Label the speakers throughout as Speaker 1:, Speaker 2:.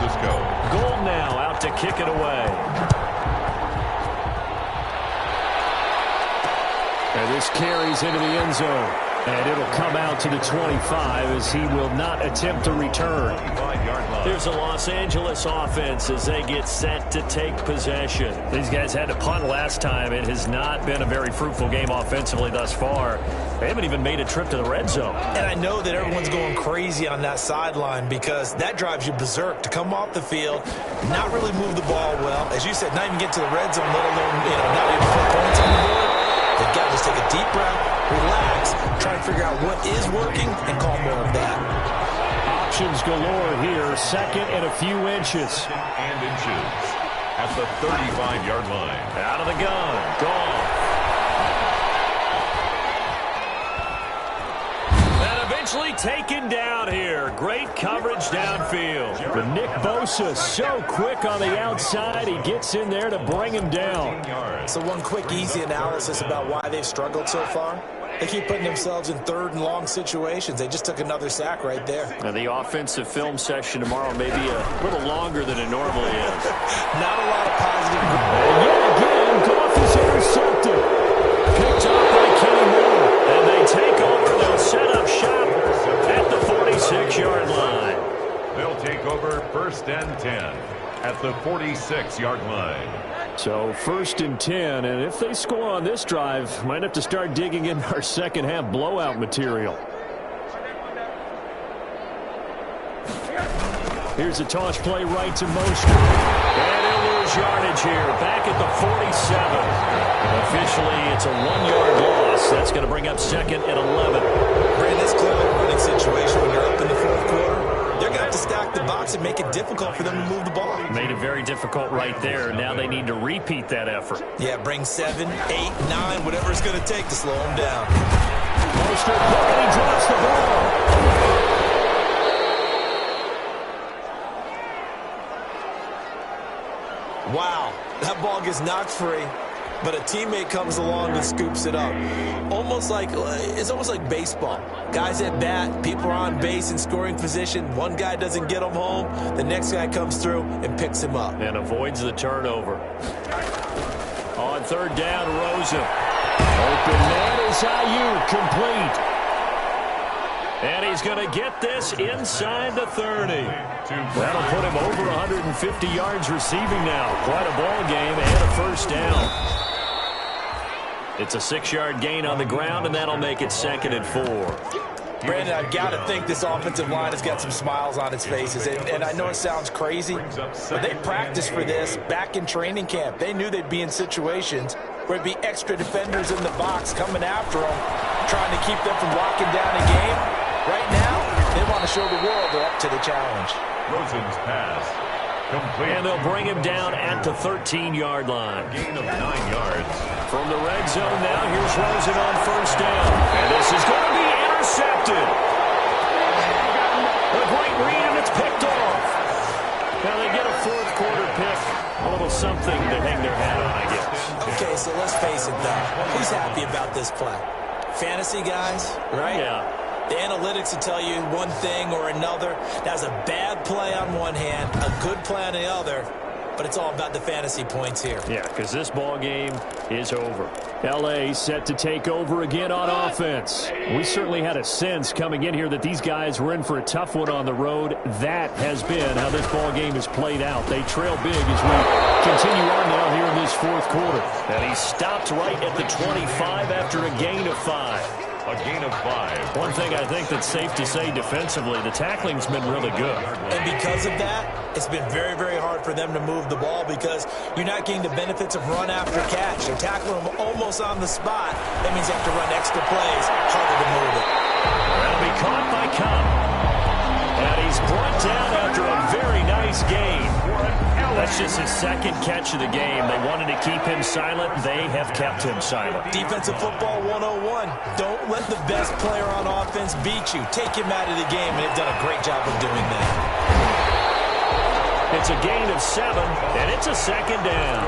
Speaker 1: Francisco.
Speaker 2: Goal now out to kick it away. And this carries into the end zone. And it'll come out to the 25 as he will not attempt to return. Here's the Los Angeles offense as they get set to take possession. These guys had to punt last time. It has not been a very fruitful game offensively thus far. They haven't even made a trip to the red zone.
Speaker 3: And I know that everyone's going crazy on that sideline because that drives you berserk to come off the field, not really move the ball well. As you said, not even get to the red zone, let alone, not even put points on the board. They've got to just take a deep breath, relax, try to figure out what is working, and call more of that.
Speaker 2: Options galore here. Second and a few inches.
Speaker 1: And inches at the 35-yard line.
Speaker 2: Out of the gun. Gone. And eventually taken down here. Great coverage downfield. But Nick Bosa so quick on the outside. He gets in there to bring him down.
Speaker 3: So one quick, easy analysis about why they've struggled so far. They keep putting themselves in third and long situations. They just took another sack right there.
Speaker 2: Now the offensive film session tomorrow may be a little longer than it normally is.
Speaker 3: Not a lot of positive.
Speaker 2: And yet again, Goff is intercepted. Picked up by Kenny Moore. And they take over. They'll set up shop at the 46-yard line.
Speaker 1: They'll take over 1st and 10 at the 46-yard line.
Speaker 2: So 1st and 10, and if they score on this drive, might have to start digging in our second half blowout material. Here's a toss play right to Mostert. And he'll lose yardage here, back at the 47. Officially, it's a 1-yard loss. That's going to bring up 2nd and 11.
Speaker 3: Brandon, this clearly a running situation when you're up in the 4th quarter. They're going to have to stack the box and make it difficult for them to move the ball.
Speaker 2: Made it very difficult right there. Now they need to repeat that effort.
Speaker 3: Yeah, bring 7, 8, 9, whatever it's going to take to slow them down.
Speaker 2: Mostert, and he drops the ball.
Speaker 3: Wow, that ball gets knocked free, but a teammate comes along and scoops it up. It's almost like baseball. Guys at bat, people are on base in scoring position. One guy doesn't get him home. The next guy comes through and picks him up.
Speaker 2: And avoids the turnover. On 3rd down, Rosen. Open man is Ayuk, complete. And he's going to get this inside the 30. That'll put him over 150 yards receiving now. Quite a ball game and a 1st down. It's a 6-yard gain on the ground, and that'll make it 2nd and 4.
Speaker 3: Brandon, I've got to think this offensive line has got some smiles on its faces. And I know it sounds crazy, but they practiced for this back in training camp. They knew they'd be in situations where it'd be extra defenders in the box coming after them, trying to keep them from locking down a game. Right now, they want to show the world they're up to the challenge.
Speaker 1: Rosen's pass. Complete.
Speaker 2: And they'll bring him down at the 13-yard line.
Speaker 1: Gain of 9 yards.
Speaker 2: From the red zone now, here's Rosen on 1st down. And this is going to be intercepted. A great read, and it's picked off. Now they get a 4th quarter pick. A little something to hang their hat on, I guess.
Speaker 3: Okay, so let's face it, though. Who's happy about this play? Fantasy guys, right?
Speaker 2: Yeah.
Speaker 3: The analytics will tell you one thing or another. That was a bad play on one hand, a good play on the other, but it's all about the fantasy points here.
Speaker 2: Yeah, because this ball game is over. L.A. set to take over again on offense. We certainly had a sense coming in here that these guys were in for a tough one on the road. That has been how this ball game has played out. They trail big as we continue on now here in this 4th quarter. And he stopped right at the 25 after a gain of 5.
Speaker 1: A gain of 5.
Speaker 2: One thing I think that's safe to say defensively, the tackling's been really good.
Speaker 3: And because of that, it's been very, very hard for them to move the ball because you're not getting the benefits of run after catch. They're tackling them almost on the spot. That means you have to run extra plays, harder to move it.
Speaker 2: That'll be caught by Cobb. And he's brought down after a very nice gain. That's just his 2nd catch of the game. They wanted to keep him silent. They have kept him silent.
Speaker 3: Defensive football 101. Don't let the best player on offense beat you. Take him out of the game, and they've done a great job of doing that.
Speaker 2: It's a gain of 7, and it's a 2nd down.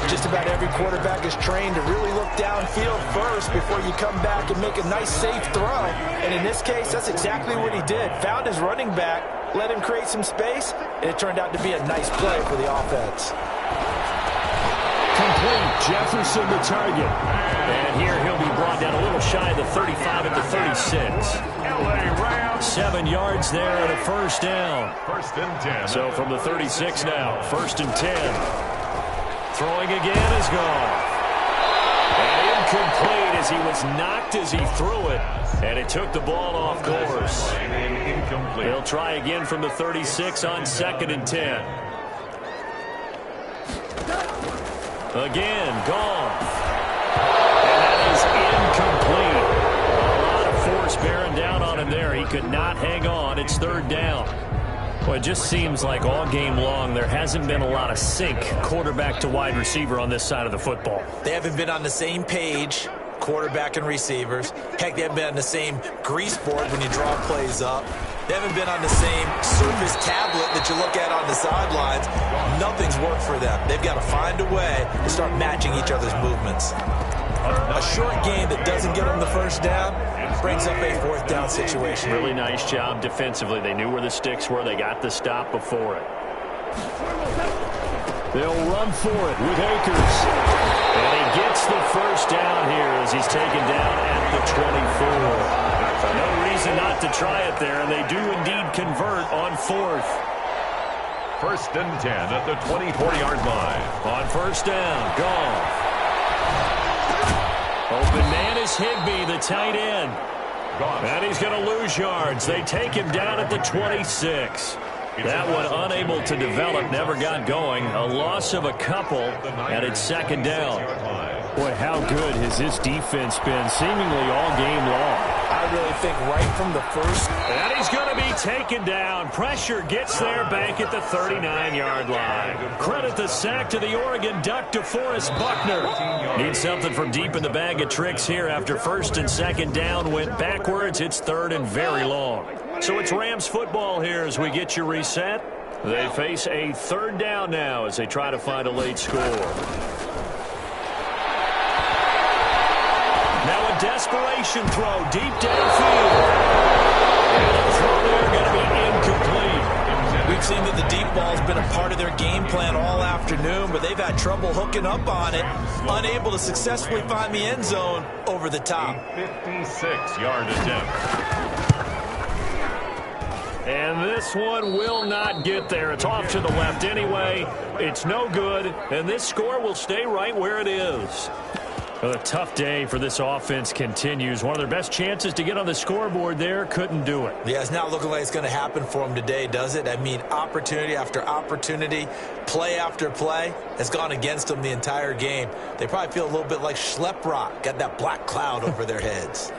Speaker 3: Just about every quarterback is trained to really look downfield first before you come back and make a nice, safe throw. And in this case, that's exactly what he did. Found his running back, let him create some space, and it turned out to be a nice play for the offense.
Speaker 2: Complete. Jefferson the target. And here he'll be brought down a little shy of the 35 at the 36. 7 yards there and a first down.
Speaker 1: First and 10.
Speaker 2: So from the 36 now, first and 10. Throwing again is gone. And incomplete as he was knocked as he threw it. And it took the ball off course. He'll try again from the 36 on second and 10. Again, gone. And that is incomplete. A lot of force bearing down on him there. He could not hang on. It's third down. Well, it just seems like all game long there hasn't been a lot of sync quarterback to wide receiver on this side of the football.
Speaker 3: They haven't been on the same page, quarterback and receivers. Heck, they haven't been on the same grease board when you draw plays up. They haven't been on the same Surface tablet that you look at on the sidelines. Nothing's worked for them. They've got to find a way to start matching each other's movements. A short game that doesn't get them the first down brings up a fourth down situation.
Speaker 2: Really nice job defensively. They knew where the sticks were. They got the stop before it. They'll run for it with Akers. And he gets the first down here as he's taken down at the 24. No reason not to try it there, and they do indeed convert on fourth.
Speaker 1: First and 10 at the 24-yard line.
Speaker 2: On first down, gone. Open man is Higbee, the tight end.
Speaker 1: Gone.
Speaker 2: And he's going to lose yards. They take him down at the 26. That one unable to develop, never got going. A loss of a couple, and it's second down. Boy, how good has this defense been seemingly all game long?
Speaker 3: I really think right from the first.
Speaker 2: And he's going to be taken down. Pressure gets there back at the 39-yard line. Credit the sack to the Oregon Duck, DeForest Buckner. Needs something from deep in the bag of tricks here after first and second down went backwards. It's third and very long. So it's Rams football here as we get you reset. They face a third down now as they try to find a late score. Now a desperation throw deep downfield. And the throw there going to be incomplete.
Speaker 3: We've seen that the deep ball's been a part of their game plan all afternoon, but they've had trouble hooking up on it, unable to successfully find the end zone over the top.
Speaker 1: 56-yard attempt.
Speaker 2: And this one will not get there. It's off to the left anyway. It's no good, and this score will stay right where it is. Well, a tough day for this offense continues. One of their best chances to get on the scoreboard there, couldn't do it.
Speaker 3: Yeah, it's not looking like it's going to happen for them today, does it? I mean, opportunity after opportunity, play after play has gone against them the entire game. They probably feel a little bit like Schlep Rock, got that black cloud over their heads.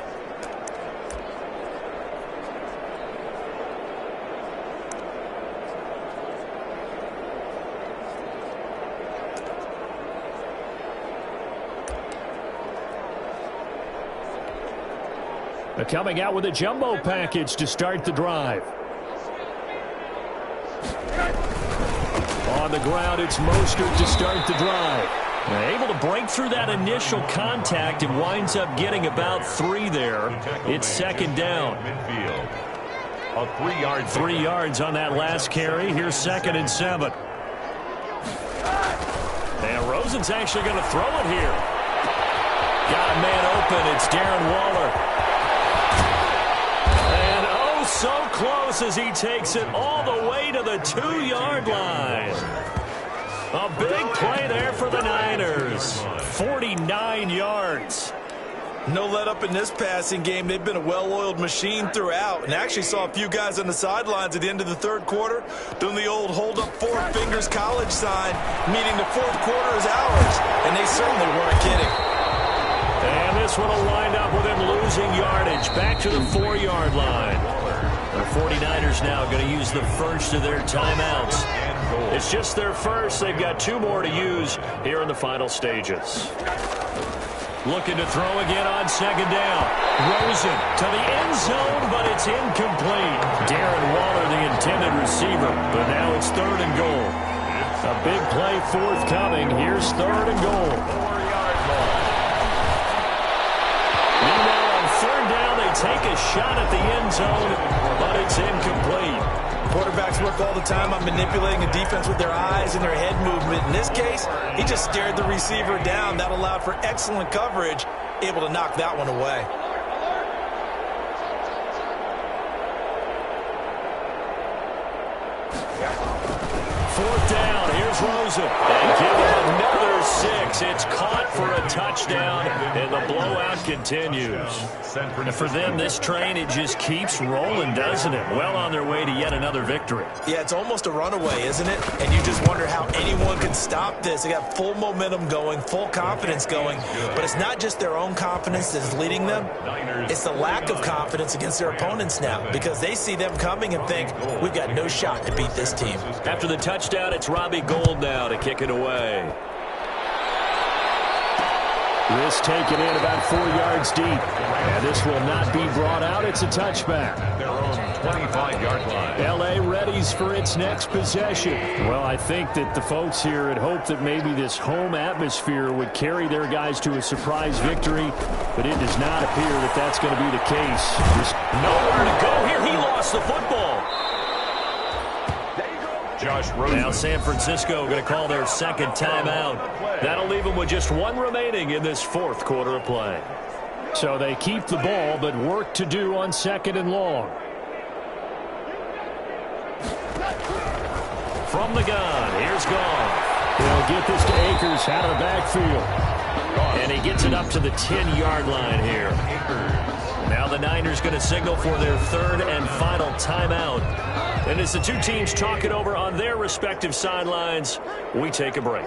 Speaker 2: Coming out with a jumbo package to start the drive. On the ground, it's Mostert to start the drive. Able to break through that initial contact and winds up getting about 3 there. It's second down.
Speaker 1: A 3-yard.
Speaker 2: 3 yards on that last carry. Here's second and 7. And Rosen's actually going to throw it here. Got a man open. It's Darren Waller. So close as he takes it all the way to the 2-yard line. A big play there for the Niners. 49 yards.
Speaker 3: No let up in this passing game. They've been a well-oiled machine throughout, and actually saw a few guys on the sidelines at the end of the third quarter doing the old hold up 4 fingers college sign, meaning the fourth quarter is ours, and they certainly weren't kidding.
Speaker 2: And this one will wind up with him losing yardage back to the 4-yard line. The 49ers now going to use the first of their timeouts. It's just their first. They've got 2 more to use here in the final stages. Looking to throw again on second down. Rosen to the end zone, but it's incomplete. Darren Waller, the intended receiver, but now it's third and goal. A big play forthcoming. Here's third and goal.
Speaker 1: 4-yard line.
Speaker 2: Meanwhile, on third down, they take a shot at the end zone, but it's incomplete.
Speaker 3: Quarterbacks work all the time on manipulating a defense with their eyes and their head movement. In this case, he just stared the receiver down. That allowed for excellent coverage, able to knock that one away.
Speaker 2: Fourth down, here's Rosen. And give him another 6. It's caught for a touchdown, and the blowout continues. And for them, this train, it just keeps rolling, doesn't it? Well on their way to yet another victory.
Speaker 3: Yeah, it's almost a runaway, isn't it? And you just wonder how anyone can stop this. They got full momentum going, full confidence going. But it's not just their own confidence that's leading them. It's the lack of confidence against their opponents now, because they see them coming and think, we've got no shot to beat this team.
Speaker 2: After the touchdown, it's Robbie Gould now to kick it away. This taken in about 4 yards deep. And this will not be brought out. It's a touchback.
Speaker 1: Their own 25-yard line.
Speaker 2: L.A. readies for its next possession. Well, I think that the folks here had hoped that maybe this home atmosphere would carry their guys to a surprise victory, but it does not appear that that's going to be the case. Just nowhere to go here. He lost the football.
Speaker 1: Josh Rosen.
Speaker 2: Now San Francisco going to call their second timeout. That'll leave them with just one remaining in this fourth quarter of play. So they keep the ball, but work to do on second and long. From the gun, here's Goff. He'll get this to Akers out of the backfield. And he gets it up to the 10-yard line here. Now the Niners going to signal for their third and final timeout. And as the two teams talk it over on their respective sidelines, we take a break.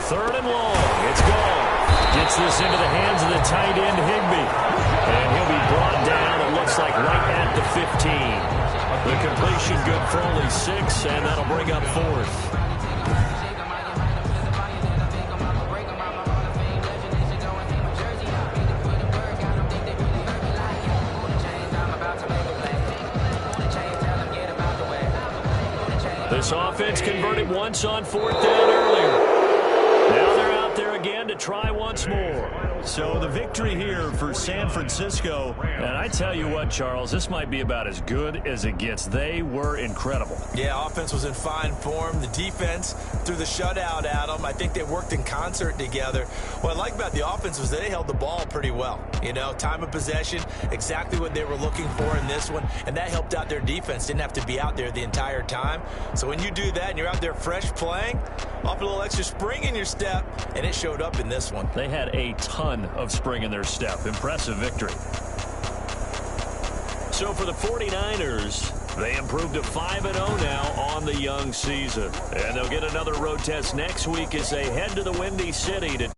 Speaker 2: Third and long. It's Goff. Gets this into the hands of the tight end, Higbee. And he'll be brought down, it looks like, right at the 15. The completion good for only 6, and that'll bring up fourth. This offense converted once on fourth down earlier. Now they're out there again to try once more. So the victory here for San Francisco. And I tell you what, Charles, this might be about as good as it gets. They were incredible.
Speaker 3: Yeah, offense was in fine form. The defense threw the shutout at them. I think they worked in concert together. What I like about the offense was they held the ball pretty well. You know, time of possession, exactly what they were looking for in this one. And that helped out their defense. Didn't have to be out there the entire time. So when you do that and you're out there fresh playing, off a little extra spring in your step, and it showed up in this one.
Speaker 2: They had a ton of spring in their step. Impressive victory. So for the 49ers, they improved to 5-0 now on the young season. And they'll get another road test next week as they head to the Windy City to